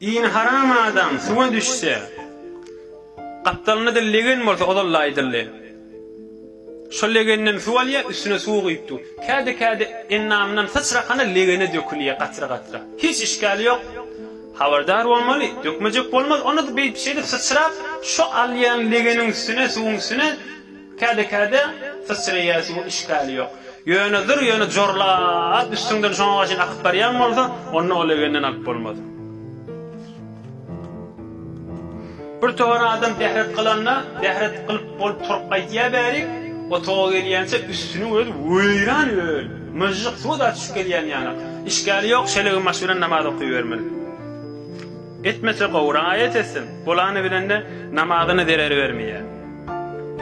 İn haram adam suwa düşse qaptalını dillegen bolsa odallaydyly. Şol legenden su alya üstüne su goýupdy. Käde ennamdan sıçraqana legene dökülýär qaçra. Hiç işgali yok. Habardar bolmaly, dökmejek bolmaz. Onu da bir şeyde sıçrap şu alyan legenin üstüne suwun üstüne käde sıçraýar, su işgali yok. Ýönedir, ýöne jorlap üstünden şoňa başyn akyp barýan bolsa, onu o legenden alyp bolmaz. Bir toğra adam dehret kılanla, dehret kılıp bolup turup qaytya berik, o toğa gelýänse üstüne öyle weyran öl. Mızjyk suwa da düşüp gelýän ýana. İşgali yok, şelegi maşhuran namaz okuýbermeli. Etmese gowra ayet etsin. Bolany bilende namazyny derer bermeýär.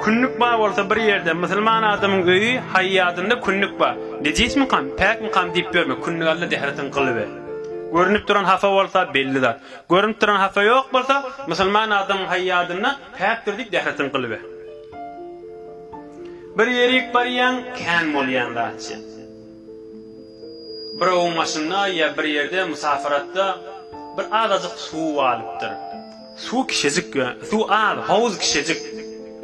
Künnük bar bolsa bir ýerde musulman adamyň öýü haýýatynda künnük bar. Nejismi kam, päkmi kam diýip berme, künnük alla dehretin kılıber. Görünüp duran hafa bolsa belli zat. Görünüp duran hafa yok bolsa musulman adam haýýadyna päkdir diýip dehretin kılıber. Bir ýerik barýan kän bolýan zatçy. Bir maşynda ýa bir ýerde musafiratda bir azajyk suw alypdyr. Suw kişejik, suw al, howuz kişejik.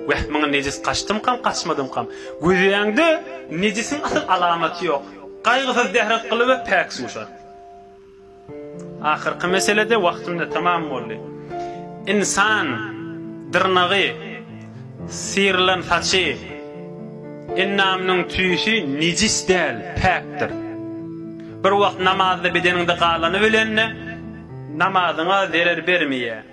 Wehmän nejis kaçdym kam, kaçmadym kam. Gözüňde nejisin asyl alamaty ýok. Gaýgysyz dehret kılıp päk suwşar. Ahirki meselede wagtymda tamam boldy. İnsan dırnagy, sirlan saçy, ennamyň tüýüşi nejis däl, päkdir. Bir wagt namazda bedeninde galany bilenne namazyňa zerer bermeýär.